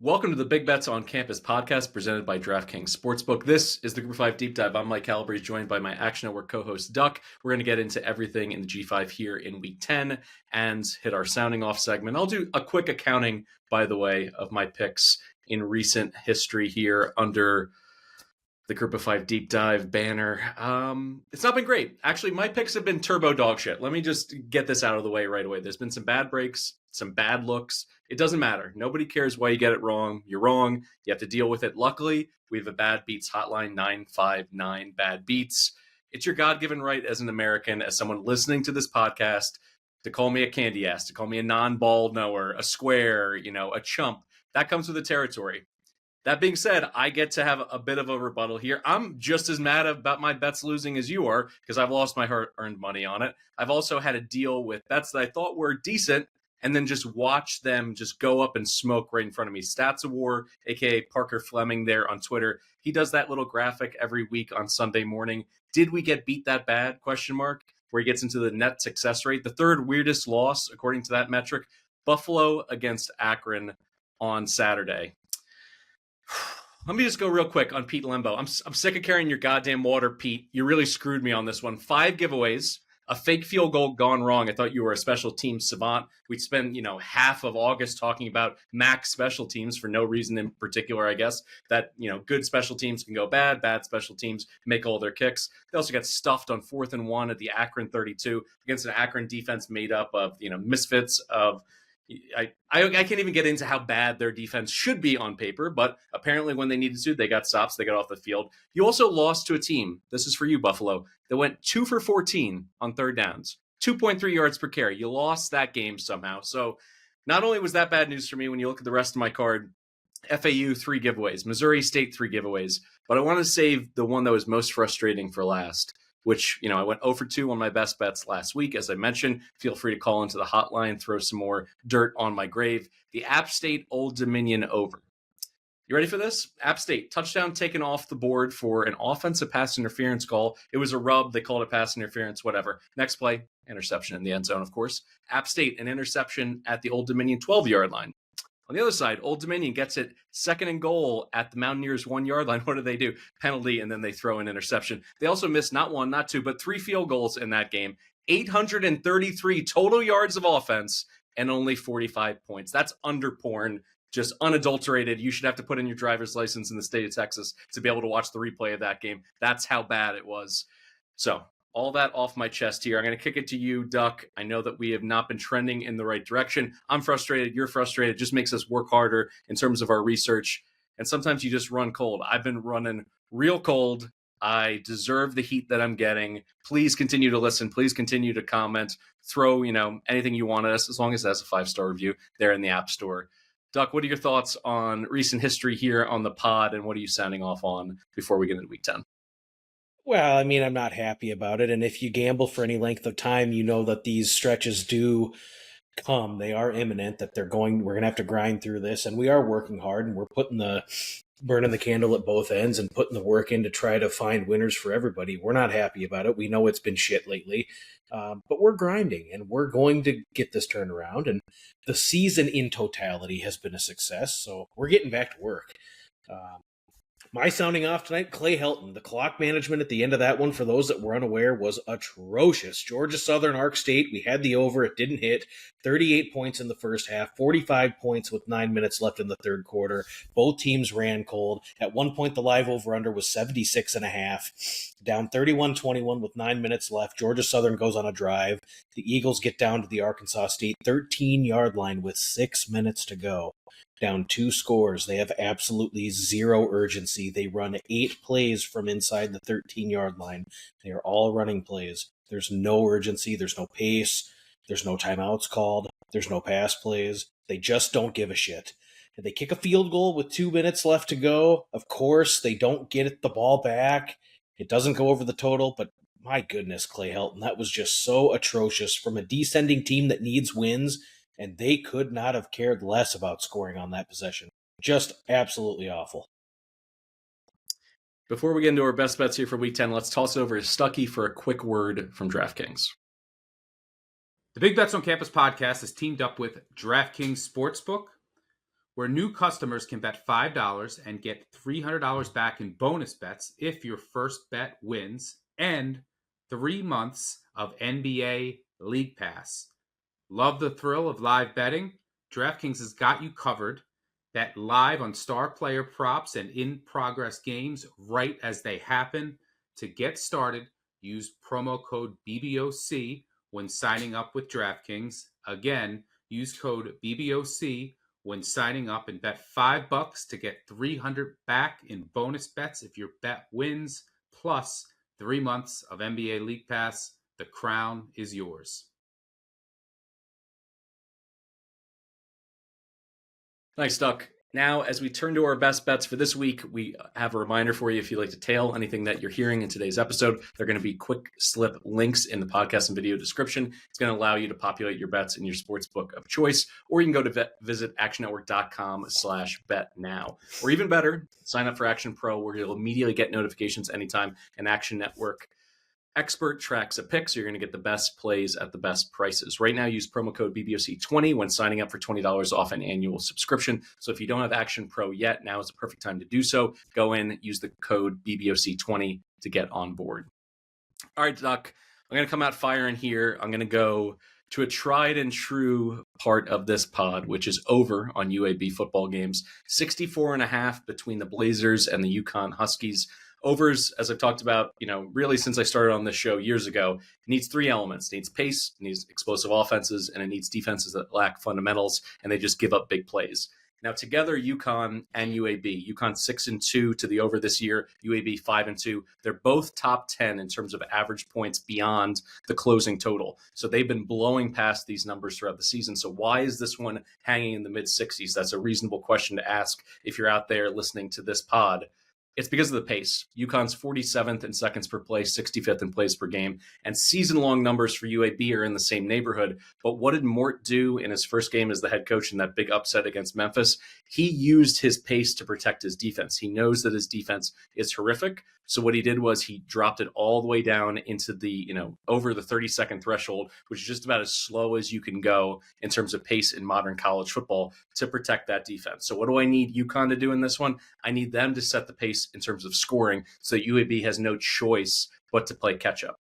Welcome to the Big Bets on Campus podcast presented by DraftKings Sportsbook. This is the Group 5 Deep Dive. I'm Mike Calabrese, joined by my Action Network co-host Duck. We're going to get into everything in the G5 here in Week 10 and hit our sounding off segment. I'll do a quick accounting, by the way, of my picks in recent history here under the Group of 5 Deep Dive banner. It's not been great. Actually, my picks have been turbo dog shit. Let me just get this out of the way right away. There's been some bad breaks, some bad looks. It doesn't matter. Nobody cares why you get it wrong. You're wrong. You have to deal with it. Luckily, we have a bad beats hotline, 959 bad beats. It's your God-given right as an American, as someone listening to this podcast, to call me a candy ass, to call me a non-ball knower, a square, a chump. That comes with the territory. That being said, I get to have a bit of a rebuttal here. I'm just as mad about my bets losing as you are because I've lost my hard-earned money on it. I've also had to deal with bets that I thought were decent and then just watch them just go up and smoke right in front of me. Stats of War, a.k.a. Parker Fleming there on Twitter. He does that little graphic every week on Sunday morning. Did we get beat that bad? ? Where he gets into the net success rate. The third weirdest loss, according to that metric, Buffalo against Akron on Saturday. Let me just go real quick on Pete Lembo. I'm sick of carrying your goddamn water, Pete. You really screwed me on this one. 5 giveaways, a fake field goal gone wrong. I thought you were a special team savant. We'd spend, half of August talking about max special teams for no reason in particular, I guess. That, good special teams can go bad special teams make all their kicks. They also got stuffed on 4th and 1 at the Akron 32 against an Akron defense made up of, misfits of. I can't even get into how bad their defense should be on paper, but apparently when they needed to, they got stops, they got off the field. You also lost to a team, this is for you, Buffalo, that went 2 for 14 on third downs, 2.3 yards per carry. You lost that game somehow. So not only was that bad news for me, when you look at the rest of my card, FAU 3 giveaways, Missouri State 3 giveaways, but I want to save the one that was most frustrating for last, which, I went 0 for 2 on my best bets last week. As I mentioned, feel free to call into the hotline, throw some more dirt on my grave. The App State Old Dominion over. You ready for this? App State, touchdown taken off the board for an offensive pass interference call. It was a rub. They called it pass interference, whatever. Next play, interception in the end zone, of course. App State, an interception at the Old Dominion 12-yard line. On the other side, Old Dominion gets it 2nd and goal at the Mountaineers 1-yard line. What do? Penalty, and then they throw an interception. They also missed not 1, not 2, but 3 field goals in that game. 833 total yards of offense and only 45 points. That's under porn, just unadulterated. You should have to put in your driver's license in the state of Texas to be able to watch the replay of that game. That's how bad it was. So all that off my chest here. I'm going to kick it to you, Duck. I know that we have not been trending in the right direction. I'm frustrated. You're frustrated. It just makes us work harder in terms of our research. And sometimes you just run cold. I've been running real cold. I deserve the heat that I'm getting. Please continue to listen. Please continue to comment. Throw, anything you want at us, as long as it has a 5-star review there in the App Store. Duck, what are your thoughts on recent history here on the pod, and what are you sounding off on before we get into Week 10? Well, I'm not happy about it. And if you gamble for any length of time, you know that these stretches do come. They are imminent, that we're going to have to grind through this. And we are working hard, and we're burning the candle at both ends and putting the work in to try to find winners for everybody. We're not happy about it. We know it's been shit lately, but we're grinding, and we're going to get this turned around. And the season in totality has been a success. So we're getting back to work. My sounding off tonight, Clay Helton. The clock management at the end of that one, for those that were unaware, was atrocious. Georgia Southern, Ark State, we had the over. It didn't hit. 38 points in the first half, 45 points with 9 minutes left in the third quarter. Both teams ran cold. At one point, the live over-under was 76.5. Down 31-21 with 9 minutes left. Georgia Southern goes on a drive. The Eagles get down to the Arkansas State 13-yard line with 6 minutes to go. Down 2 scores. They have absolutely zero urgency. They run 8 plays from inside the 13-yard line. They are all running plays. There's no urgency. There's no pace. There's no timeouts called. There's no pass plays. They just don't give a shit. And they kick a field goal with 2 minutes left to go. Of course, they don't get the ball back. It doesn't go over the total, but my goodness, Clay Helton, that was just so atrocious from a descending team that needs wins. And they could not have cared less about scoring on that possession. Just absolutely awful. Before we get into our best bets here for Week 10, let's toss over to Stuckey for a quick word from DraftKings. The Big Bets on Campus podcast is teamed up with DraftKings Sportsbook. where new customers can bet $5 and get $300 back in bonus bets if your first bet wins, and 3 months of NBA League Pass. Love the thrill of live betting? DraftKings has got you covered. Bet live on star player props and in-progress games right as they happen. To get started, use promo code BBOC when signing up with DraftKings. Again, use code BBOC when signing up and bet $5 to get $300 back in bonus bets if your bet wins, plus 3 months of NBA League Pass. The crown is yours. Thanks, Duck. Now, as we turn to our best bets for this week, we have a reminder for you if you'd like to tail anything that you're hearing in today's episode. They're going to be quick slip links in the podcast and video description. It's going to allow you to populate your bets in your sports book of choice, or you can go to visit actionnetwork.com/bet now. Or even better, sign up for Action Pro, where you'll immediately get notifications anytime an Action Network expert tracks a pick, so you're going to get the best plays at the best prices. Right now, use promo code BBOC20 when signing up for $20 off an annual subscription. So if you don't have Action Pro yet, now is the perfect time to do so. Go in, use the code BBOC20 to get on board. All right, Doc, I'm going to come out firing here. I'm going to go to a tried and true part of this pod, which is over on UAB football games. 64.5 between the Blazers and the UConn Huskies. Overs, as I've talked about, really since I started on this show years ago, it needs three elements. It needs pace, it needs explosive offenses, and it needs defenses that lack fundamentals, and they just give up big plays. Now, together, UConn and UAB, UConn 6-2 to the over this year, UAB 5-2. They're both top 10 in terms of average points beyond the closing total. So they've been blowing past these numbers throughout the season. So why is this one hanging in the mid-60s? That's a reasonable question to ask if you're out there listening to this pod. It's because of the pace. UConn's 47th in seconds per play, 65th in plays per game, and season-long numbers for UAB are in the same neighborhood. But what did Mort do in his first game as the head coach in that big upset against Memphis? He used his pace to protect his defense. He knows that his defense is horrific. So what he did was he dropped it all the way down into the, over the 30-second threshold, which is just about as slow as you can go in terms of pace in modern college football to protect that defense. So what do I need UConn to do in this one? I need them to set the pace in terms of scoring so that UAB has no choice but to play catch up.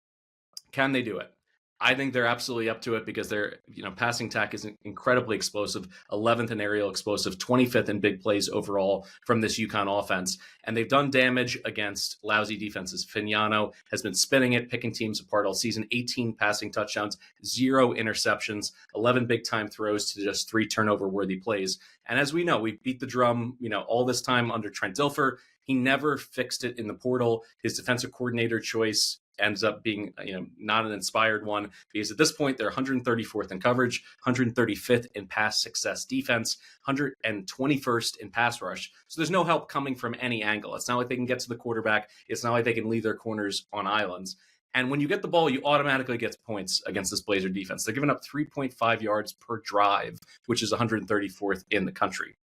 Can they do it? I think they're absolutely up to it because their passing attack is incredibly explosive, 11th in aerial explosive, 25th in big plays overall from this UConn offense. And they've done damage against lousy defenses. Fignano has been spinning it, picking teams apart all season, 18 passing touchdowns, 0 interceptions, 11 big time throws to just 3 turnover worthy plays. And as we know, we beat the drum, all this time under Trent Dilfer. He never fixed it in the portal. His defensive coordinator choice ends up being not an inspired one, because at this point they're 134th in coverage, 135th in pass success defense, 121st in pass rush. So there's no help coming from any angle. It's not like they can get to the quarterback. It's not like they can leave their corners on islands. And when you get the ball, you automatically get points against this Blazer defense. They're giving up 3.5 yards per drive, which is 134th in the country.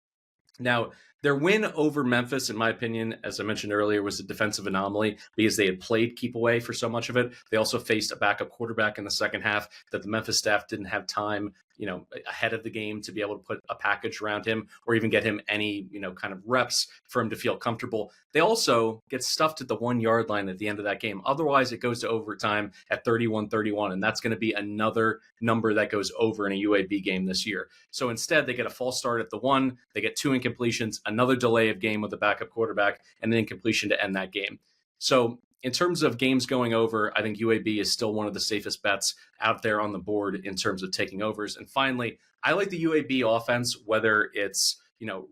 Now, their win over Memphis, in my opinion, as I mentioned earlier, was a defensive anomaly because they had played keep away for so much of it. They also faced a backup quarterback in the second half that the Memphis staff didn't have time, ahead of the game to be able to put a package around him or even get him any, kind of reps for him to feel comfortable. They also get stuffed at the 1 yard line at the end of that game. Otherwise, it goes to overtime at 31-31, and that's going to be another number that goes over in a UAB game this year. So instead, they get a false start at the 1, they get 2 incompletions, another delay of game with the backup quarterback, and an incompletion to end that game. So in terms of games going over, I think UAB is still one of the safest bets out there on the board in terms of taking overs. And finally, I like the UAB offense, whether it's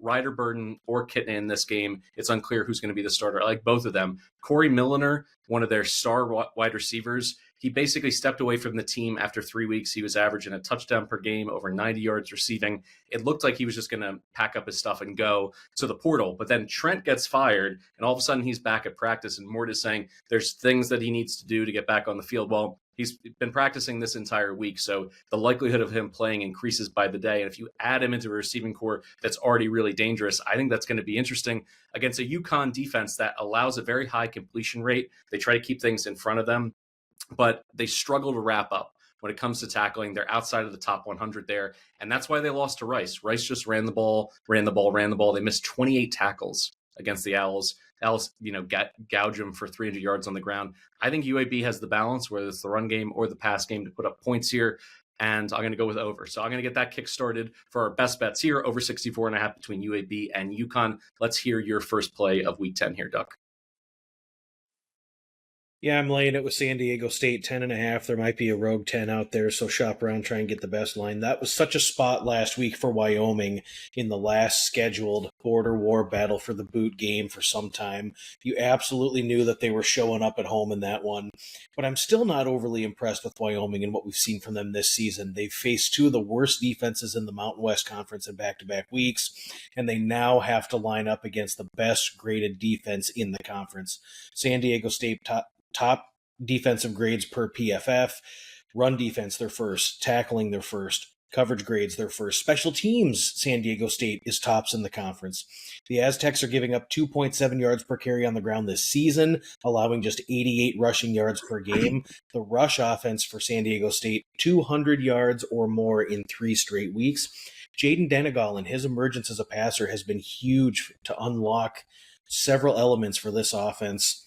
Ryder Burden or Kitten in this game. It's unclear who's going to be the starter. I like both of them. Corey Milliner, one of their star wide receivers, he basically stepped away from the team after 3 weeks. He was averaging a touchdown per game, over 90 yards receiving. It looked like he was just going to pack up his stuff and go to the portal. But then Trent gets fired, and all of a sudden he's back at practice, and Mort is saying there's things that he needs to do to get back on the field. Well, he's been practicing this entire week, so the likelihood of him playing increases by the day. And if you add him into a receiving core that's already really dangerous, I think that's going to be interesting against a UConn defense that allows a very high completion rate. They try to keep things in front of them, but they struggle to wrap up. when it comes to tackling. They're outside of the top 100 there, and that's why they lost to Rice. Rice just ran the ball. They missed 28 tackles against the Owls. Owls, gouge them for 300 yards on the ground. I think UAB has the balance, whether it's the run game or the pass game, to put up points here. And I'm going to go with over. So I'm going to get that kick started for our best bets here, over 64.5 between UAB and UConn. Let's hear your first play of week 10 here, Duck. Yeah, I'm laying it with San Diego State, 10.5. There might be a rogue 10 out there, so shop around, try and get the best line. That was such a spot last week for Wyoming in the last scheduled border war battle for the boot game for some time. You absolutely knew that they were showing up at home in that one. But I'm still not overly impressed with Wyoming and what we've seen from them this season. They've faced two of the worst defenses in the Mountain West Conference in back-to-back weeks, and they now have to line up against the best graded defense in the conference. San Diego State top defensive grades per PFF. Run defense, they're first. Tackling, they're first. Coverage grades, they're first. Special teams, San Diego State is tops in the conference. The Aztecs are giving up 2.7 yards per carry on the ground this season, allowing just 88 rushing yards per game. The rush offense for San Diego State, 200 yards or more in 3 straight weeks. Jaden Denegal and his emergence as a passer has been huge to unlock several elements for this offense.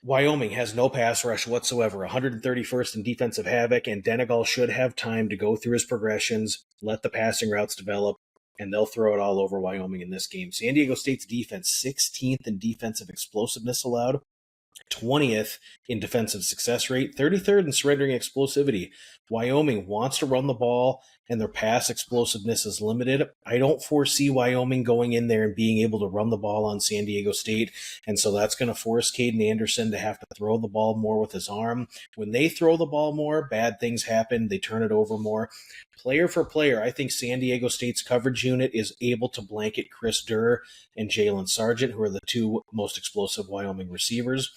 Wyoming has no pass rush whatsoever, 131st in defensive havoc, and Denegal should have time to go through his progressions, let the passing routes develop, and they'll throw it all over Wyoming in this game. San Diego State's defense, 16th in defensive explosiveness allowed, 20th in defensive success rate, 33rd in surrendering explosivity. Wyoming wants to run the ball, and their pass explosiveness is limited. I don't foresee Wyoming going in there and being able to run the ball on San Diego State, and so that's going to force Caden Anderson to have to throw the ball more with his arm. When they throw the ball more, bad things happen. They turn it over more. Player for player, I think San Diego State's coverage unit is able to blanket Chris Durr and Jalen Sargent, who are the two most explosive Wyoming receivers.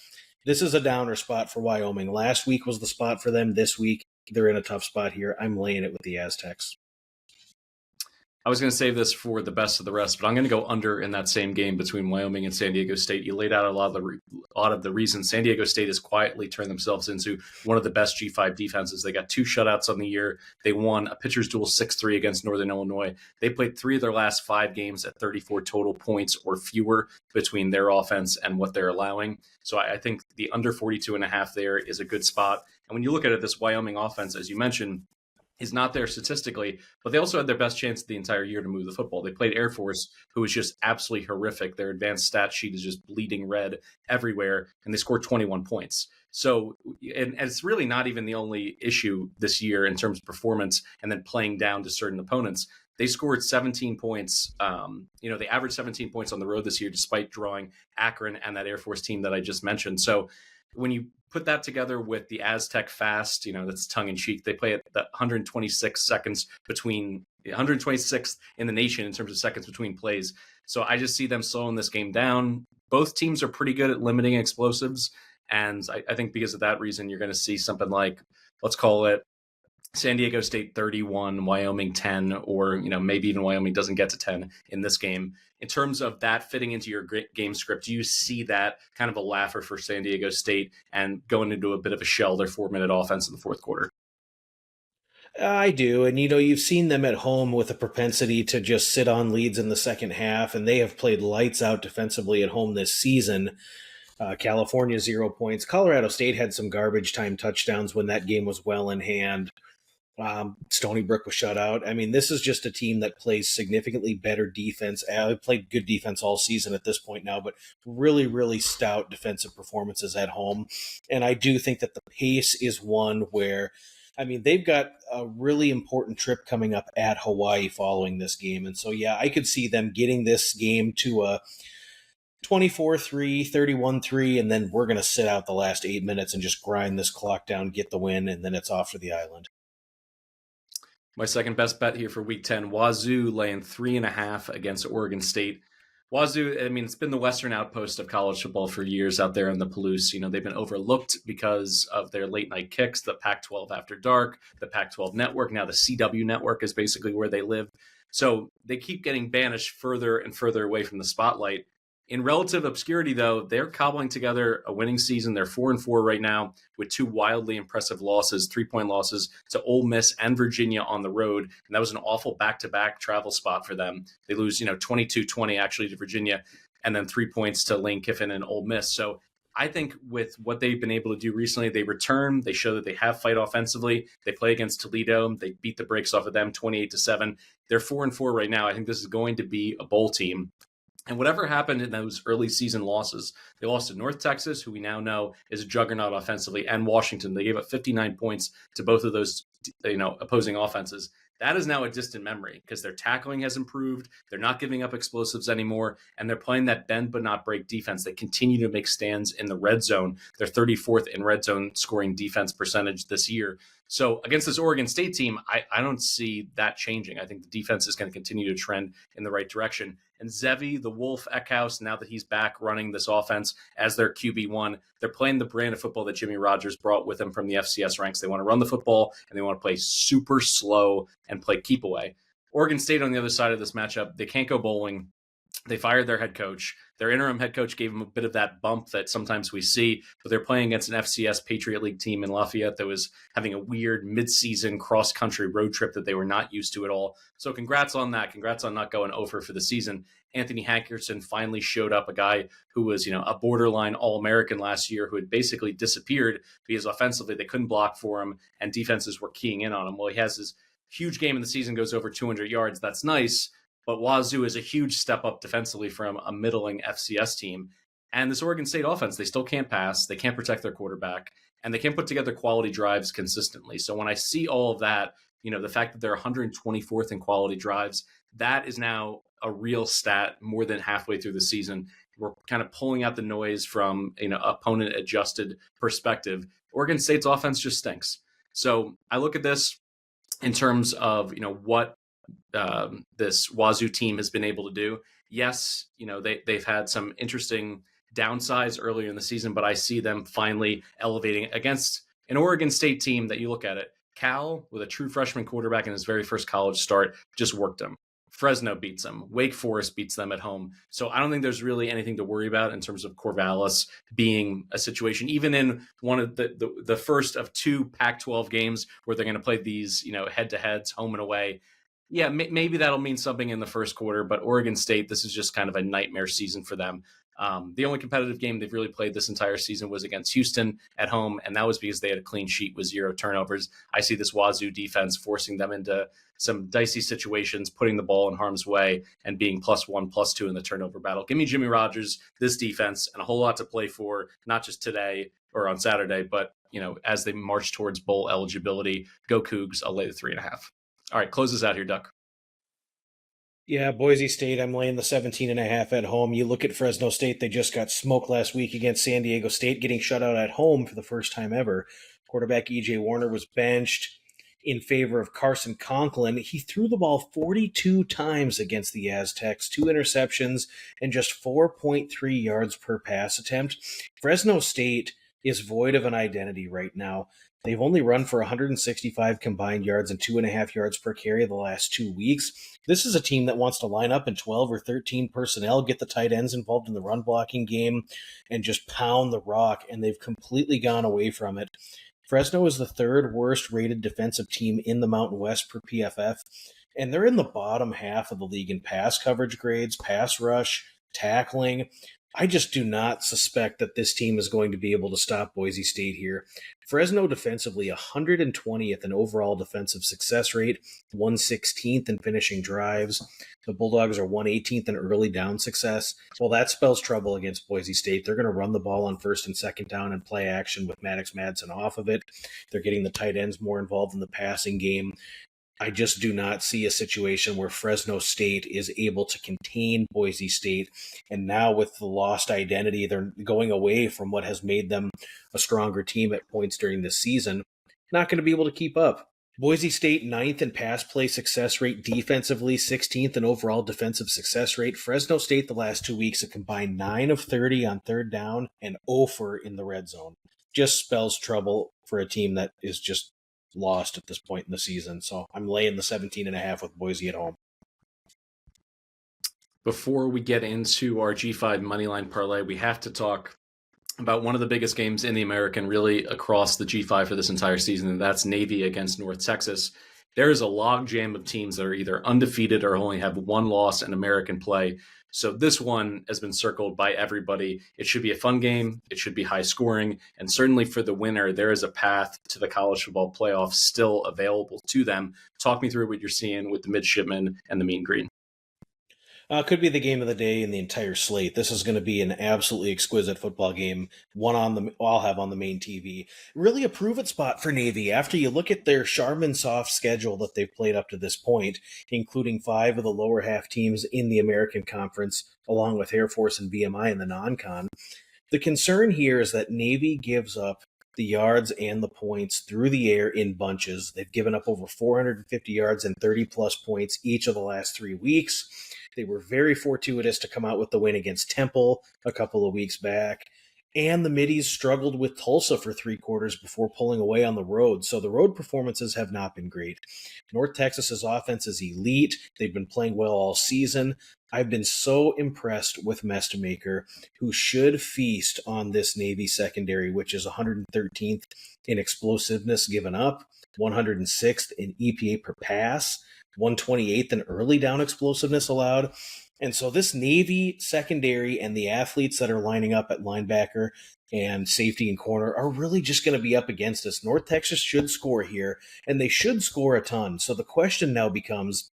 This is a downer spot for Wyoming. Last week was the spot for them. This week, they're in a tough spot here. I'm laying it with the Aztecs. I was going to save this for the best of the rest, but I'm going to go under in that same game between Wyoming and San Diego State. You laid out a lot of the reasons San Diego State has quietly turned themselves into one of the best G5 defenses. They got 2 shutouts on the year. They won a pitcher's duel 6-3 against Northern Illinois. They played 3 of their last 5 games at 34 total points or fewer between their offense and what they're allowing. So I think the under 42.5 there is a good spot. And when you look at it, this Wyoming offense, as you mentioned, is not there statistically, but they also had their best chance the entire year to move the football. They played Air Force, who was just absolutely horrific. Their advanced stat sheet is just bleeding red everywhere, and they scored 21 points. So, and it's really not even the only issue this year in terms of performance and then playing down to certain opponents. They scored 17 points. They averaged 17 points on the road this year, despite drawing Akron and that Air Force team that I just mentioned. So when you put that together with the Aztec fast, that's tongue in cheek. They play at the 126th in the nation in terms of seconds between plays. So I just see them slowing this game down. Both teams are pretty good at limiting explosives. And I think because of that reason, you're going to see something like, let's call it San Diego State 31, Wyoming 10, or maybe even Wyoming doesn't get to 10 in this game. In terms of that fitting into your game script, do you see that kind of a laugher for San Diego State and going into a bit of a shell, their 4-minute offense in the fourth quarter? I do. And, you've seen them at home with a propensity to just sit on leads in the second half, and they have played lights out defensively at home this season. California, 0 points. Colorado State had some garbage time touchdowns when that game was well in hand. Stony Brook was shut out. I mean, this is just a team that plays significantly better defense. They played good defense all season at this point now, but really, really stout defensive performances at home. And I do think that the pace is one where, they've got a really important trip coming up at Hawaii following this game. And so, yeah, I could see them getting this game to a 24-3, 31-3, and then we're going to sit out the last 8 minutes and just grind this clock down, get the win, and then it's off for the island. My second best bet here for week 10, Wazoo laying 3.5 against Oregon State. Wazoo, it's been the Western outpost of college football for years out there in the Palouse. They've been overlooked because of their late night kicks, the Pac-12 After Dark, the Pac-12 Network. Now the CW Network is basically where they live. So they keep getting banished further and further away from the spotlight. In relative obscurity, though, they're cobbling together a winning season. They're 4-4 right now with two wildly impressive losses, 3-point losses to Ole Miss and Virginia on the road. And that was an awful back-to-back travel spot for them. They lose, 22-20 actually to Virginia, and then 3 points to Lane Kiffin and Ole Miss. So I think with what they've been able to do recently, they return, they show that they have fight offensively. They play against Toledo. They beat the brakes off of them 28-7. They're 4-4 right now. I think this is going to be a bowl team. And whatever happened in those early season losses, they lost to North Texas, who we now know is a juggernaut offensively, and Washington. They gave up 59 points to both of those, opposing offenses. That is now a distant memory because their tackling has improved. They're not giving up explosives anymore, and they're playing that bend but not break defense. They continue to make stands in the red zone. They're 34th in red zone scoring defense percentage this year. So against this Oregon State team, I don't see that changing. I think the defense is going to continue to trend in the right direction. And Zevi, the Wolf Eckhouse, now that he's back running this offense as their QB1, they're playing the brand of football that Jimmy Rogers brought with him from the FCS ranks. They want to run the football, and they want to play super slow and play keep away. Oregon State on the other side of this matchup, they can't go bowling. They fired their head coach. Their interim head coach gave them a bit of that bump that sometimes we see, but they're playing against an FCS Patriot League team in Lafayette that was having a weird midseason cross-country road trip that they were not used to at all. So congrats on that. Congrats on not going over for the season. Anthony Hankerson finally showed up, a guy who was, a borderline All-American last year who had basically disappeared because offensively they couldn't block for him and defenses were keying in on him. Well, he has his huge game in the season, goes over 200 yards. That's nice. But Wazoo is a huge step up defensively from a middling FCS team. And this Oregon State offense, they still can't pass. They can't protect their quarterback. And they can't put together quality drives consistently. So when I see all of that, the fact that they're 124th in quality drives, that is now a real stat more than halfway through the season. We're kind of pulling out the noise from, opponent adjusted perspective. Oregon State's offense just stinks. So I look at this in terms of, what this Wazoo team has been able to do. Yes, they've had some interesting downsides earlier in the season, but I see them finally elevating against an Oregon State team that you look at it. Cal, with a true freshman quarterback in his very first college start, just worked them. Fresno beats them. Wake Forest beats them at home. So I don't think there's really anything to worry about in terms of Corvallis being a situation, even in one of the first of two Pac-12 games where they're going to play these, head-to-heads, home and away. Yeah, maybe that'll mean something in the first quarter, but Oregon State, this is just kind of a nightmare season for them. The only competitive game they've really played this entire season was against Houston at home, and that was because they had a clean sheet with 0 turnovers. I see this Wazoo defense forcing them into some dicey situations, putting the ball in harm's way, and being +1, +2 in the turnover battle. Give me Jimmy Rogers, this defense, and a whole lot to play for, not just today or on Saturday, but as they march towards bowl eligibility. Go Cougs, I'll lay the 3.5. All right, close this out here, Duck. Yeah, Boise State, I'm laying the 17.5 at home. You look at Fresno State, they just got smoked last week against San Diego State, getting shut out at home for the first time ever. Quarterback E.J. Warner was benched in favor of Carson Conklin. He threw the ball 42 times against the Aztecs, 2 interceptions, and just 4.3 yards per pass attempt. Fresno State is void of an identity right now. They've only run for 165 combined yards and 2.5 yards per carry the last 2 weeks. This is a team that wants to line up in 12 or 13 personnel, get the tight ends involved in the run blocking game, and just pound the rock, and they've completely gone away from it. Fresno is the 3rd worst rated defensive team in the Mountain West per PFF, and they're in the bottom half of the league in pass coverage grades, pass rush, tackling. I just do not suspect that this team is going to be able to stop Boise State here. Fresno defensively 120th in overall defensive success rate, 116th in finishing drives. The Bulldogs are 118th in early down success. Well, that spells trouble against Boise State. They're going to run the ball on 1st and 2nd down and play action with Maddox Madsen off of it. They're getting the tight ends more involved in the passing game. I just do not see a situation where Fresno State is able to contain Boise State. And now with the lost identity, they're going away from what has made them a stronger team at points during this season. Not going to be able to keep up. Boise State 9th in pass play success rate defensively, 16th in overall defensive success rate. Fresno State the last 2 weeks a combined 9 of 30 on 3rd down and 0 for in the red zone. Just spells trouble for a team that is just lost at this point in the season. So I'm laying the 17.5 with Boise at home. Before we get into our G5 Moneyline parlay, we have to talk about one of the biggest games in the American, really across the G5 for this entire season, and that's Navy against North Texas. There is a logjam of teams that are either undefeated or only have one loss in American play. So this one has been circled by everybody. It should be a fun game. It should be high scoring. And certainly for the winner, there is a path to the college football playoffs still available to them. Talk me through what you're seeing with the midshipmen and the mean green. Could be the game of the day in the entire slate. This is going to be an absolutely exquisite football game. I'll have on the main TV. Really a prove-it spot for Navy. After you look at their Charmin soft schedule that they've played up to this point, including 5 of the lower half teams in the American Conference, along with Air Force and VMI in the non-con. The concern here is that Navy gives up the yards and the points through the air in bunches. They've given up over 450 yards and 30-plus points each of the last 3 weeks. They were very fortuitous to come out with the win against Temple a couple of weeks back. And the Middies struggled with Tulsa for 3 quarters before pulling away on the road. So the road performances have not been great. North Texas's offense is elite. They've been playing well all season. I've been so impressed with Mestemaker, who should feast on this Navy secondary, which is 113th in explosiveness given up, 106th in EPA per pass, 128th in early down explosiveness allowed. And so this Navy secondary and the athletes that are lining up at linebacker and safety and corner are really just going to be up against us. North Texas should score here, and they should score a ton. So the question now becomes,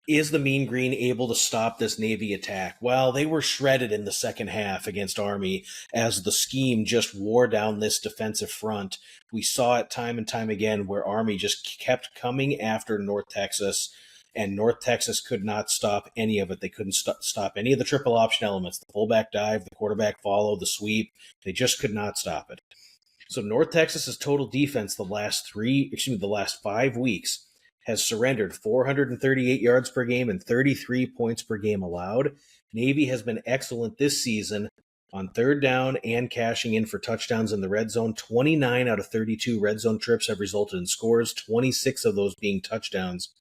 is the Mean Green able to stop this Navy attack? Well, they were shredded in the second half against Army as the scheme just wore down this defensive front. We saw it time and time again where Army just kept coming after North Texas, and North Texas could not stop any of it. They couldn't stop any of the triple option elements, the fullback dive, the quarterback follow, the sweep. They just could not stop it. So North Texas's total defense the last 5 weeks has surrendered 438 yards per game and 33 points per game allowed. Navy has been excellent this season on third down and cashing in for touchdowns in the red zone. 29 out of 32 red zone trips have resulted in scores, 26 of those being touchdowns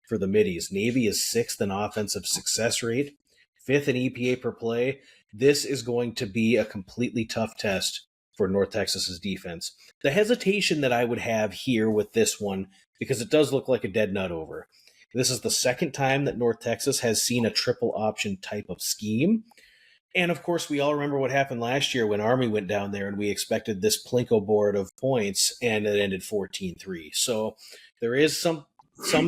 for the Middies. Navy is 6th in offensive success rate, 5th in EPA per play. This is going to be a completely tough test for North Texas's defense. The hesitation that I would have here with this one, because it does look like a dead nut over. This is the second time that North Texas has seen a triple option type of scheme. And of course, we all remember what happened last year when Army went down there and we expected this Plinko board of points and it ended 14-3. So there is some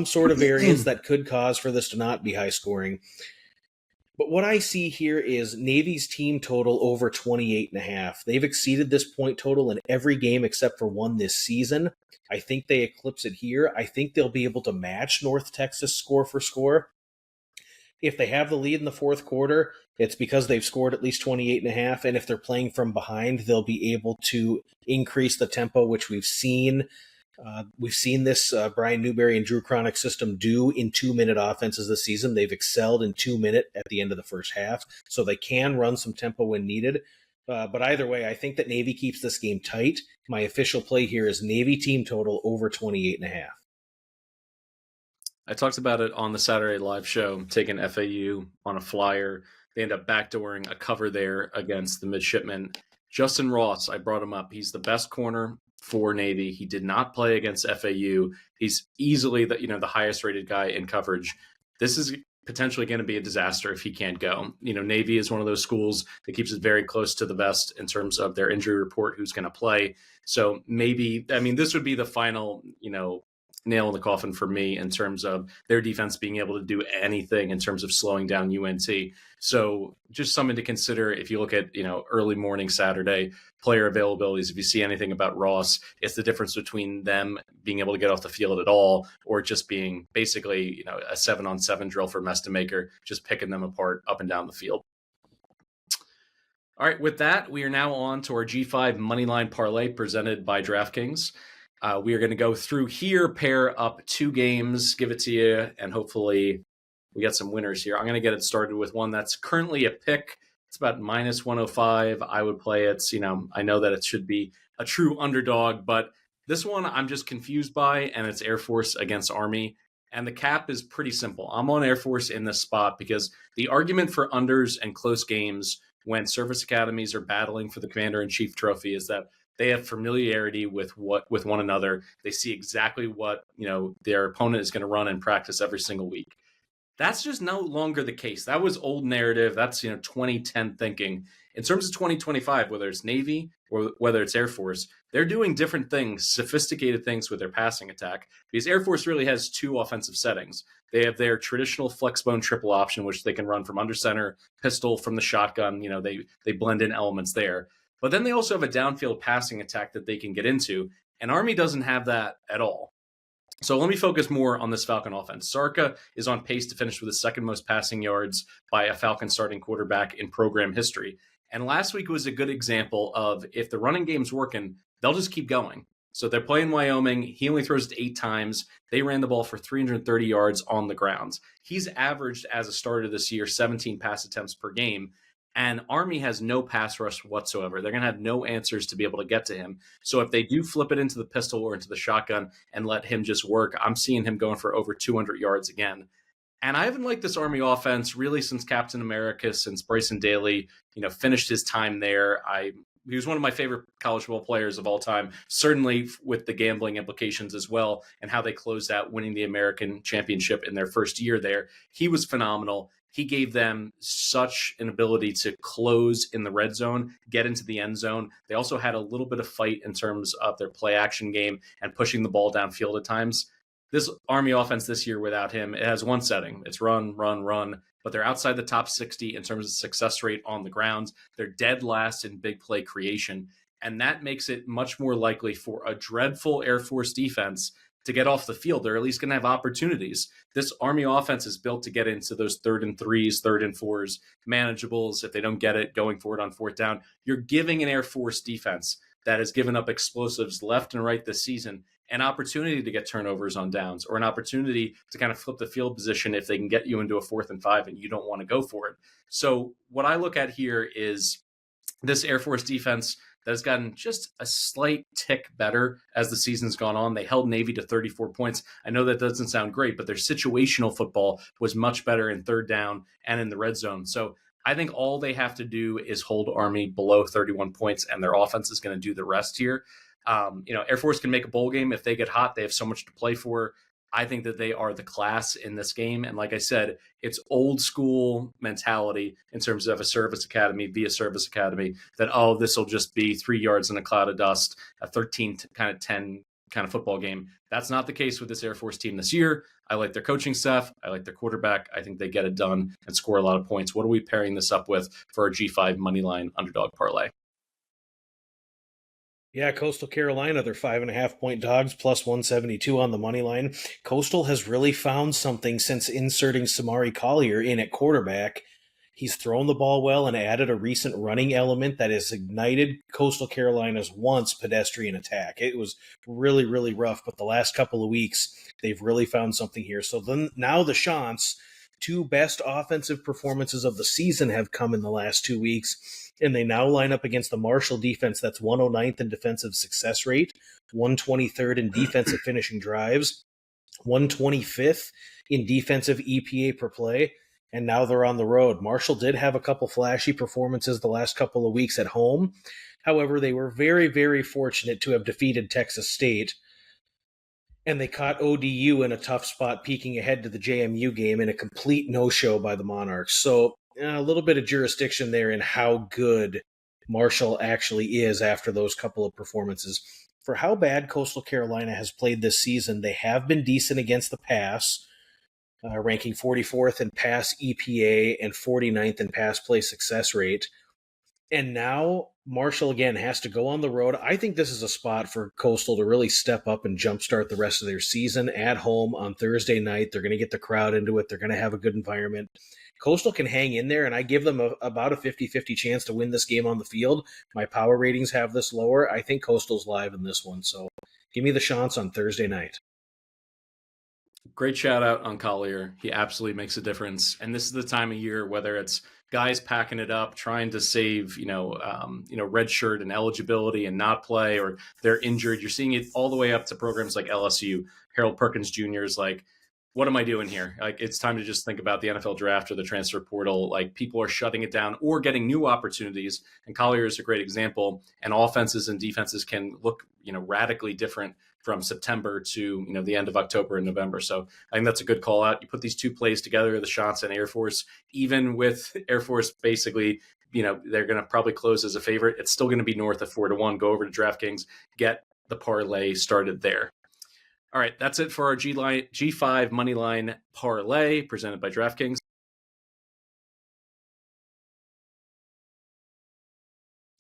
sort of variance that could cause for this to not be high scoring. But what I see here is Navy's team total over 28.5. They've exceeded this point total in every game except for one this season. I think they eclipse it here. I think they'll be able to match North Texas score for score. If they have the lead in the fourth quarter, it's because they've scored at least 28.5. And if they're playing from behind, they'll be able to increase the tempo, which we've seen. We've seen this Brian Newberry and Drew Cronick system do in 2-minute offenses this season. They've excelled in 2-minute at the end of the first half, so they can run some tempo when needed. But either way, I think that Navy keeps this game tight. My official play here is Navy team total over 28.5. I talked about it on the Saturday live show, taking FAU on a flyer. They end up backdooring a cover there against the midshipmen. Justin Ross, I brought him up. He's the best corner for Navy. He did not play against FAU. He's easily the highest rated guy in coverage. This is potentially going to be a disaster if he can't go. Navy is one of those schools that keeps it very close to the vest in terms of their injury report, who's going to play. So this would be the final, nail in the coffin for me in terms of their defense being able to do anything in terms of slowing down UNT. So just something to consider if you look at, early morning Saturday player availabilities. If you see anything about Ross, it's the difference between them being able to get off the field at all or just being basically, a 7-on-7 drill for Mestemaker, just picking them apart up and down the field. All right, with that, we are now on to our G5 Moneyline Parlay presented by DraftKings. We are going to go through here, pair up 2 games, give it to you, and hopefully we get some winners here. I'm going to get it started with one that's currently a pick. It's about -105. I would play it. I know that it should be a true underdog, but this one I'm just confused by, and it's Air Force against Army. And the cap is pretty simple. I'm on Air Force in this spot because the argument for unders and close games when service academies are battling for the Commander-in-Chief trophy is that they have familiarity with one another. They see exactly what their opponent is going to run in practice every single week. That's just no longer the case. That was old narrative. That's 2010 thinking. In terms of 2025, whether it's Navy or whether it's Air Force, they're doing different things, sophisticated things with their passing attack. Because Air Force really has two offensive settings. They have their traditional flexbone triple option, which they can run from under center, pistol, from the shotgun. They blend in elements there. But then they also have a downfield passing attack that they can get into. And Army doesn't have that at all. So let me focus more on this Falcon offense. Sarka is on pace to finish with the second most passing yards by a Falcon starting quarterback in program history. And last week was a good example of if the running game's working, they'll just keep going. So they're playing Wyoming. He only throws it 8 times. They ran the ball for 330 yards on the ground. He's averaged as a starter this year 17 pass attempts per game. And Army has no pass rush whatsoever. They're going to have no answers to be able to get to him. So if they do flip it into the pistol or into the shotgun and let him just work, I'm seeing him going for over 200 yards again. And I haven't liked this Army offense really since Captain America, since Bryson Daly, finished his time there. He was one of my favorite college football players of all time, certainly with the gambling implications as well, and how they closed out winning the American championship in their first year there. He was phenomenal. He gave them such an ability to close in the red zone, get into the end zone. They also had a little bit of fight in terms of their play action game and pushing the ball downfield at times. This Army offense this year without him, it has one setting. It's run, run, run, but they're outside the top 60 in terms of success rate on the ground. They're dead last in big play creation, and that makes it much more likely for a dreadful Air Force defense to get off the field. They're at least going to have opportunities. This Army offense is built to get into those 3rd and 3s, 3rd and 4s, manageables. If they don't get it, going for it on 4th down. You're giving an Air Force defense that has given up explosives left and right this season an opportunity to get turnovers on downs, or an opportunity to kind of flip the field position if they can get you into a 4th and 5 and you don't want to go for it. So what I look at here is this Air Force defense that has gotten just a slight tick better as the season's gone on. They held Navy to 34 points. I know that doesn't sound great, but their situational football was much better in 3rd down and in the red zone. So I think all they have to do is hold Army below 31 points, and their offense is going to do the rest here. Air Force can make a bowl game if they get hot. They have so much to play for. I think that they are the class in this game. And like I said, it's old school mentality in terms of a service academy via service academy that, this will just be 3 yards in a cloud of dust, a 13-10 kind of football game. That's not the case with this Air Force team this year. I like their coaching staff. I like their quarterback. I think they get it done and score a lot of points. What are we pairing this up with for our G5 Moneyline Underdog parlay? Yeah, Coastal Carolina, they're 5.5-point dogs, plus 172 on the money line. Coastal has really found something since inserting Samari Collier in at quarterback. He's thrown the ball well and added a recent running element that has ignited Coastal Carolina's once pedestrian attack. It was really, really rough, but the last couple of weeks, they've really found something here. So then now the Chants, 2 best offensive performances of the season have come in the last 2 weeks. And they now line up against the Marshall defense that's 109th in defensive success rate, 123rd in defensive finishing drives, 125th in defensive EPA per play, and now they're on the road. Marshall did have a couple flashy performances the last couple of weeks at home. However, they were very, very fortunate to have defeated Texas State, and they caught ODU in a tough spot peeking ahead to the JMU game in a complete no-show by the Monarchs. So a little bit of jurisdiction there in how good Marshall actually is after those couple of performances. For how bad Coastal Carolina has played this season, they have been decent against the pass, ranking 44th in pass EPA and 49th in pass play success rate. And now Marshall, again, has to go on the road. I think this is a spot for Coastal to really step up and jumpstart the rest of their season at home on Thursday night. They're going to get the crowd into it. They're going to have a good environment. Coastal can hang in there, and I give them about a 50-50 chance to win this game on the field. My power ratings have this lower. I think Coastal's live in this one, so give me the Chants on Thursday night. Great shout out on Collier. He absolutely makes a difference. And this is the time of year, whether it's guys packing it up, trying to save, red shirt and eligibility and not play, or they're injured. You're seeing it all the way up to programs like LSU. Harold Perkins Jr. is like, what am I doing here? Like, it's time to just think about the NFL draft or the transfer portal. Like, people are shutting it down or getting new opportunities. And Collier is a great example. And offenses and defenses can look, radically different from September to, the end of October and November. So I think that's a good call out. You put these two plays together, the Shots and Air Force, even with Air Force basically, they're going to probably close as a favorite. It's still going to be north of 4-1. Go over to DraftKings, get the parlay started there. All right, that's it for our G5 Moneyline Parlay presented by DraftKings.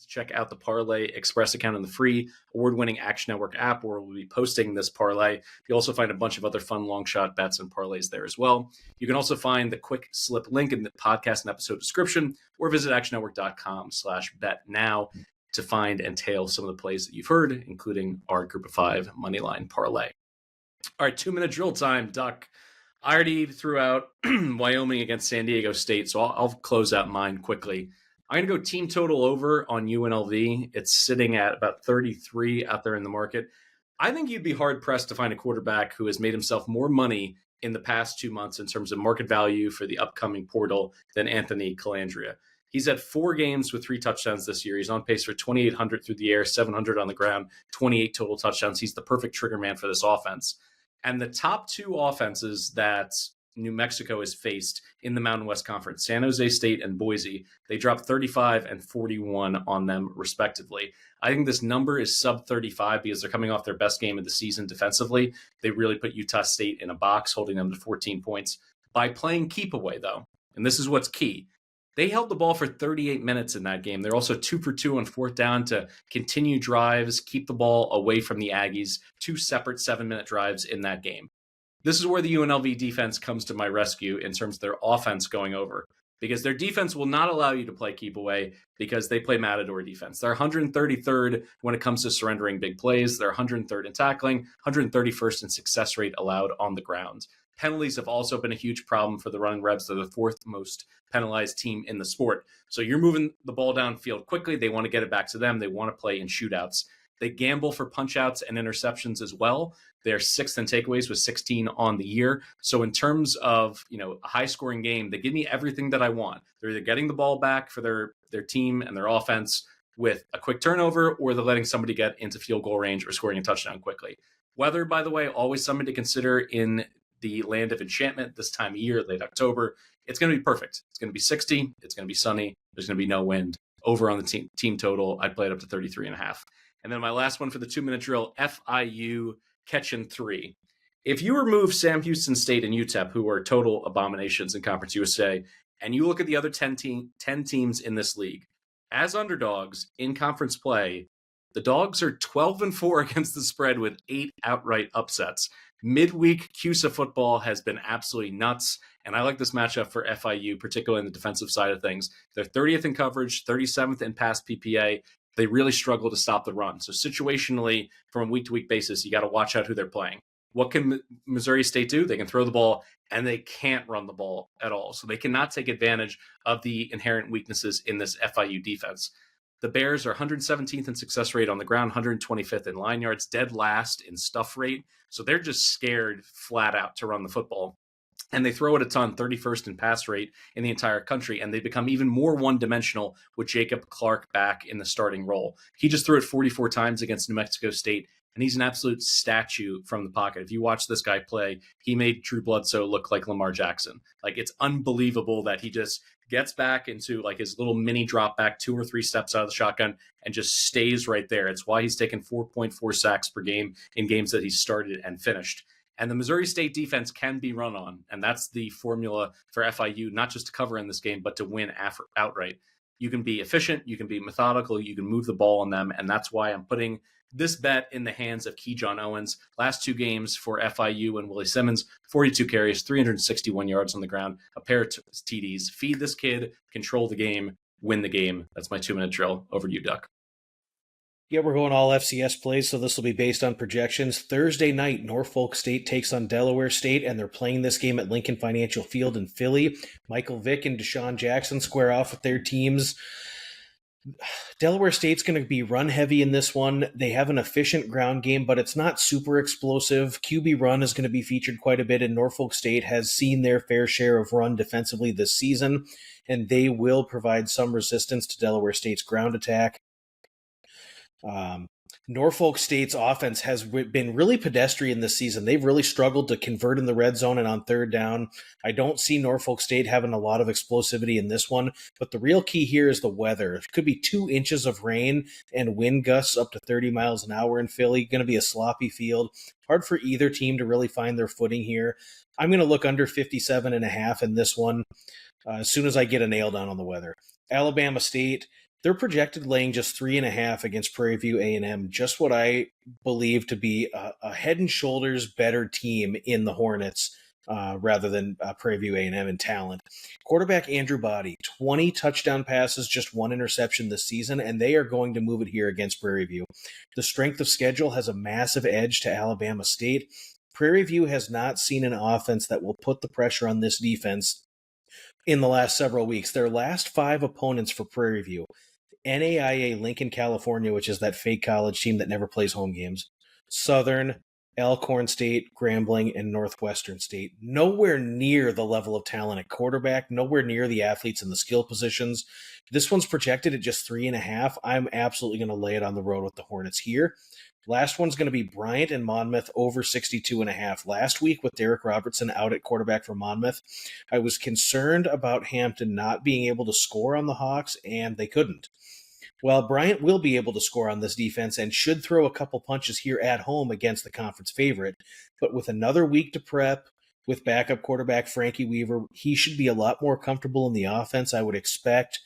Check out the Parlay Express account on the free award-winning Action Network app, where we'll be posting this parlay. You'll also find a bunch of other fun long shot bets and parlays there as well. You can also find the quick slip link in the podcast and episode description, or visit actionnetwork.com/bet now to find and tail some of the plays that you've heard, including our Group of 5 Moneyline Parlay. All right, 2-minute drill time, Duck. I already threw out Wyoming against San Diego State, so I'll close out mine quickly. I'm going to go team total over on UNLV. It's sitting at about 33 out there in the market. I think you'd be hard-pressed to find a quarterback who has made himself more money in the past 2 months in terms of market value for the upcoming portal than Anthony Calandria. He's had 4 games with 3 touchdowns this year. He's on pace for 2,800 through the air, 700 on the ground, 28 total touchdowns. He's the perfect trigger man for this offense. And the top 2 offenses that New Mexico has faced in the Mountain West Conference, San Jose State and Boise, they dropped 35 and 41 on them, respectively. I think this number is sub 35 because they're coming off their best game of the season defensively. They really put Utah State in a box, holding them to 14 points. By playing keep away, though, and this is what's key, they held the ball for 38 minutes in that game. They're also 2 for 2 on 4th down to continue drives, keep the ball away from the Aggies, 2 separate 7-minute drives in that game. This is where the UNLV defense comes to my rescue in terms of their offense going over, because their defense will not allow you to play keep away because they play Matador defense. They're 133rd when it comes to surrendering big plays. They're 103rd in tackling, 131st in success rate allowed on the ground. Penalties have also been a huge problem for the running Rebs. They're the 4th most penalized team in the sport. So you're moving the ball downfield quickly. They want to get it back to them. They want to play in shootouts. They gamble for punch-outs and interceptions as well. They're 6th in takeaways with 16 on the year. So in terms of, a high-scoring game, they give me everything that I want. They're either getting the ball back for their team and their offense with a quick turnover, or they're letting somebody get into field goal range or scoring a touchdown quickly. Weather, by the way, always something to consider in the land of enchantment this time of year, late October. It's going to be perfect. It's going to be 60. It's going to be sunny. There's going to be no wind. Over on the team total, I'd play it up to 33.5. And then my last one for the 2-minute drill, FIU catching 3. If you remove Sam Houston State and UTEP, who are total abominations in Conference USA, and you look at the other 10 teams in this league, as underdogs in conference play, the Dogs are 12-4 against the spread with 8 outright upsets. Midweek CUSA football has been absolutely nuts, and I like this matchup for FIU, particularly in the defensive side of things. They're 30th in coverage, 37th in pass PPA. They really struggle to stop the run. So situationally, from a week-to-week basis, you got to watch out who they're playing. What can Missouri State do? They can throw the ball, and they can't run the ball at all. So they cannot take advantage of the inherent weaknesses in this FIU defense. The Bears are 117th in success rate on the ground, 125th in line yards, dead last in stuff rate. So they're just scared flat out to run the football. And they throw it a ton, 31st in pass rate in the entire country, and they become even more one-dimensional with Jacob Clark back in the starting role. He just threw it 44 times against New Mexico State, and he's an absolute statue from the pocket. If you watch this guy play, he made Drew Bledsoe look like Lamar Jackson. Like, it's unbelievable that he just gets back into like his little mini drop back 2 or 3 steps out of the shotgun and just stays right there. It's why he's taken 4.4 sacks per game in games that he's started and finished. And the Missouri State defense can be run on, and that's the formula for FIU, not just to cover in this game, but to win outright. You can be efficient, you can be methodical, you can move the ball on them, and that's why I'm putting this bet in the hands of Keyshawn Owens. Last 2 games for FIU and Willie Simmons, 42 carries, 361 yards on the ground, a pair of TDs. Feed this kid, control the game, win the game. That's my 2-minute drill. Over to you, Duck. Yeah, we're going all FCS plays, so this will be based on projections. Thursday night, Norfolk State takes on Delaware State, and they're playing this game at Lincoln Financial Field in Philly. Michael Vick and Deshaun Jackson square off with their teams. Delaware State's going to be run heavy in this one. They have an efficient ground game, but it's not super explosive. QB run is going to be featured quite a bit, and Norfolk State has seen their fair share of run defensively this season, and they will provide some resistance to Delaware State's ground attack. Norfolk State's offense has been really pedestrian this season. They've really struggled to convert in the red zone and on third down. I don't see Norfolk State having a lot of explosivity in this one, but the real key here is the weather. It could be 2 inches of rain and wind gusts up to 30 miles an hour in Philly. Going to be a sloppy field. Hard for either team to really find their footing here. I'm going to look under 57.5 in this one as soon as I get a nail down on the weather. Alabama State, they're projected laying just 3.5 against Prairie View A&M, just what I believe to be a head and shoulders better team in the Hornets rather than Prairie View A&M in talent. Quarterback Andrew Body, 20 touchdown passes, just 1 interception this season, and they are going to move it here against Prairie View. The strength of schedule has a massive edge to Alabama State. Prairie View has not seen an offense that will put the pressure on this defense in the last several weeks. Their last 5 opponents for Prairie View: NAIA Lincoln, California, which is that fake college team that never plays home games; Southern, Alcorn State, Grambling, and Northwestern State. Nowhere near the level of talent at quarterback, nowhere near the athletes in the skill positions. This one's projected at just 3.5. I'm absolutely going to lay it on the road with the Hornets here. Last one's going to be Bryant and Monmouth over 62.5. Last week with Derek Robertson out at quarterback for Monmouth, I was concerned about Hampton not being able to score on the Hawks, and they couldn't. Well, Bryant will be able to score on this defense and should throw a couple punches here at home against the conference favorite. But with another week to prep, with backup quarterback Frankie Weaver, he should be a lot more comfortable in the offense. I would expect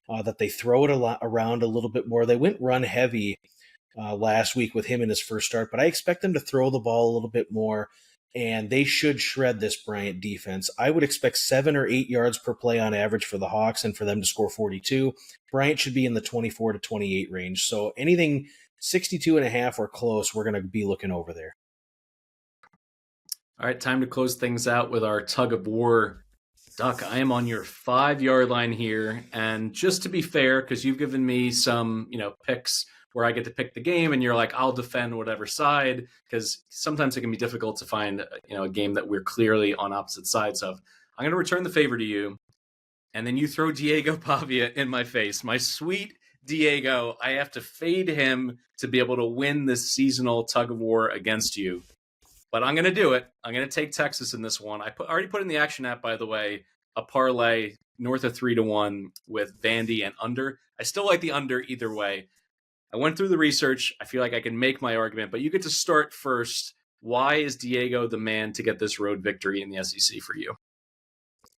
that they throw it around a little bit more. They went run heavy last week with him in his first start, but I expect them to throw the ball a little bit more, and they should shred this Bryant defense. I would expect 7 or 8 yards per play on average for the Hawks and for them to score 42. Bryant should be in the 24 to 28 range. So anything 62.5 or close, we're going to be looking over there. All right, time to close things out with our tug-of-war. Duck, I am on your 5-yard line here, and just to be fair, because you've given me some, picks where I get to pick the game, and you're like, I'll defend whatever side, because sometimes it can be difficult to find, a game that we're clearly on opposite sides of. I'm going to return the favor to you, and then you throw Diego Pavia in my face. My sweet Diego, I have to fade him to be able to win this seasonal tug-of-war against you. But I'm going to do it. I'm going to take Texas in this one. I already put in the action app, by the way, a parlay north of 3-1 with Vandy and under. I still like the under either way. I went through the research. I feel like I can make my argument, but you get to start first. Why is Diego the man to get this road victory in the SEC for you?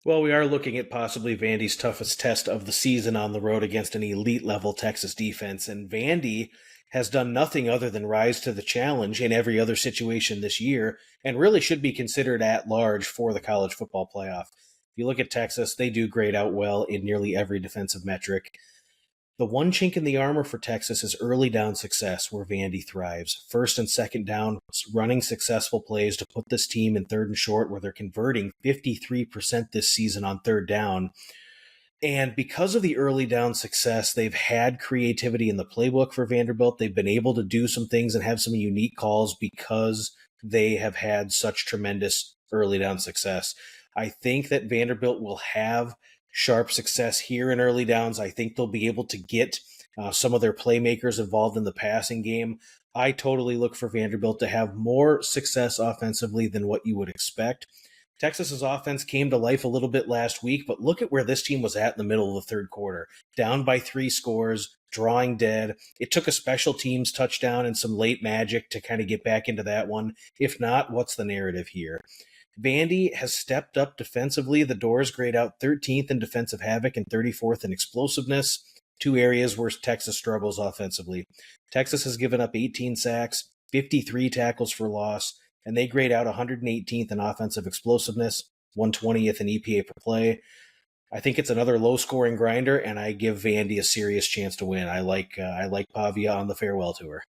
Well, we are looking at possibly Vandy's toughest test of the season on the road against an elite-level Texas defense, and Vandy has done nothing other than rise to the challenge in every other situation this year and really should be considered at large for the college football playoff. If you look at Texas, they do grade out well in nearly every defensive metric. The one chink in the armor for Texas is early down success, where Vandy thrives. First and second down, running successful plays to put this team in third and short, where they're converting 53% this season on third down. And because of the early down success, they've had creativity in the playbook for Vanderbilt. They've been able to do some things and have some unique calls because they have had such tremendous early down success. I think that Vanderbilt will have sharp success here in early downs. I think they'll be able to get some of their playmakers involved in the passing game. I totally look for Vanderbilt to have more success offensively than what you would expect. Texas's offense came to life a little bit last week, but look at where this team was at in the middle of the third quarter. Down by 3 scores, drawing dead. It took a special teams touchdown and some late magic to kind of get back into that one. If not, what's the narrative here? Vandy has stepped up defensively. The Doors grade out 13th in defensive havoc and 34th in explosiveness, 2 areas where Texas struggles offensively. Texas has given up 18 sacks, 53 tackles for loss, and they grade out 118th in offensive explosiveness, 120th in EPA per play. I think it's another low-scoring grinder, and I give Vandy a serious chance to win. I like Pavia on the farewell tour.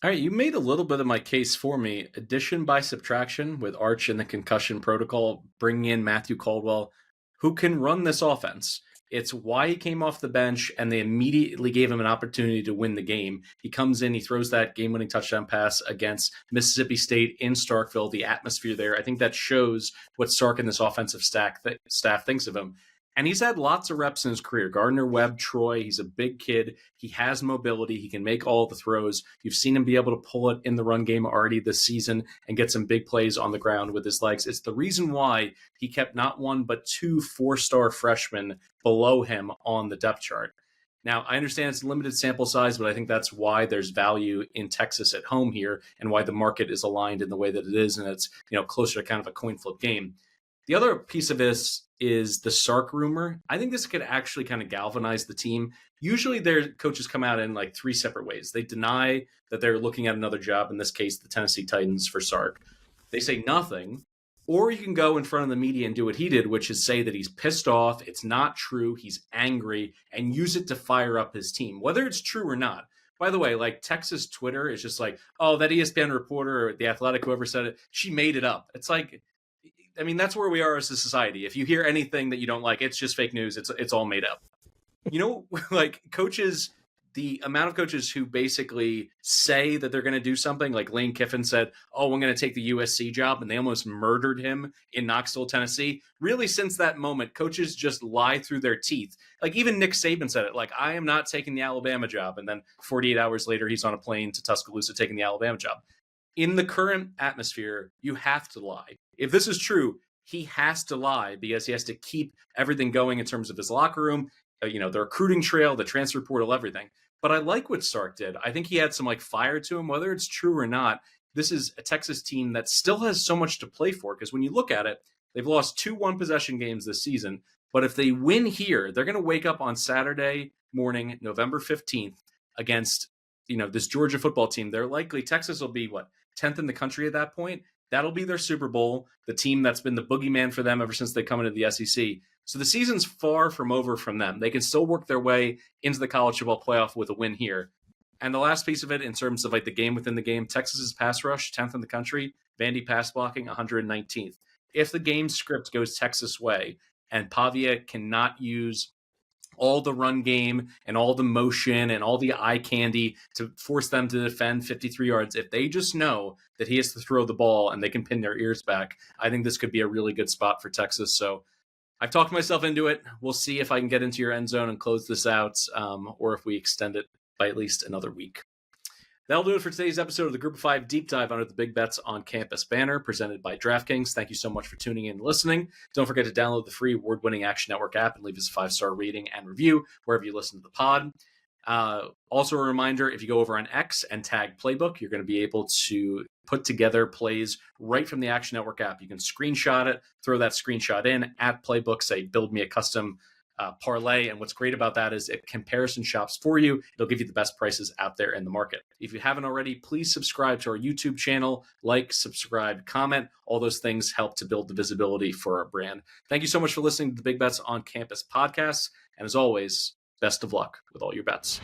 All right, you made a little bit of my case for me. Addition by subtraction with Arch and the concussion protocol, bringing in Matthew Caldwell, who can run this offense. It's why he came off the bench, and they immediately gave him an opportunity to win the game. He comes in, he throws that game-winning touchdown pass against Mississippi State in Starkville. The atmosphere there, I think that shows what Sark and this offensive staff thinks of him. And he's had lots of reps in his career. Gardner Webb, Troy, he's a big kid. He has mobility. He can make all the throws. You've seen him be able to pull it in the run game already this season and get some big plays on the ground with his legs. It's the reason why he kept not one but two 4-star freshmen below him on the depth chart. Now, I understand it's a limited sample size, but I think that's why there's value in Texas at home here and why the market is aligned in the way that it is, and it's closer to kind of a coin flip game. The other piece of this is the Sark rumor. I think this could actually kind of galvanize the team. Usually their coaches come out in like three separate ways. They deny that they're looking at another job, in this case, the Tennessee Titans for Sark. They say nothing, or you can go in front of the media and do what he did, which is say that he's pissed off, it's not true, he's angry, and use it to fire up his team, whether it's true or not. By the way, like Texas Twitter is just like, oh, that ESPN reporter or the Athletic, whoever said it, she made it up. It's like, I mean, that's where we are as a society. If you hear anything that you don't like, it's just fake news. It's all made up. Like coaches, the amount of coaches who basically say that they're going to do something, like Lane Kiffin said, oh, I'm going to take the USC job, and they almost murdered him in Knoxville, Tennessee. Really, since that moment, coaches just lie through their teeth. Like even Nick Saban said it, like, I am not taking the Alabama job. And then 48 hours later, he's on a plane to Tuscaloosa taking the Alabama job. In the current atmosphere, you have to lie. If this is true, he has to lie because he has to keep everything going in terms of his locker room, the recruiting trail, the transfer portal, everything. But I like what Sark did. I think he had some fire to him, whether it's true or not. This is a Texas team that still has so much to play for, because when you look at it, they've lost 2 one-possession games this season. But if they win here, they're going to wake up on Saturday morning, November 15th, against this Georgia football team. They're likely, Texas will be 10th in the country at that point. That'll be their Super Bowl, the team that's been the boogeyman for them ever since they come into the SEC. So the season's far from over from them. They can still work their way into the college football playoff with a win here. And the last piece of it, in terms of the game within the game, Texas's pass rush, 10th in the country, Vandy pass blocking, 119th. If the game script goes Texas way and Pavia cannot use all the run game and all the motion and all the eye candy to force them to defend 53 yards, if they just know that he has to throw the ball and they can pin their ears back, I think this could be a really good spot for Texas. So I've talked myself into it. We'll see if I can get into your end zone and close this out, or if we extend it by at least another week. That'll do it for today's episode of the Group of 5 Deep Dive under the Big Bets on Campus banner, presented by DraftKings. Thank you so much for tuning in and listening. Don't forget to download the free award-winning Action Network app and leave us a 5-star rating and review wherever you listen to the pod. Also a reminder, if you go over on X and tag Playbook, you're going to be able to put together plays right from the Action Network app. You can screenshot it, throw that screenshot in at Playbook, say, build me a custom parlay. And what's great about that is it comparison shops for you. It'll give you the best prices out there in the market. If you haven't already, please subscribe to our YouTube channel, subscribe, comment. All those things help to build the visibility for our brand. Thank you so much for listening to the Big Bets on Campus podcast. And as always, best of luck with all your bets.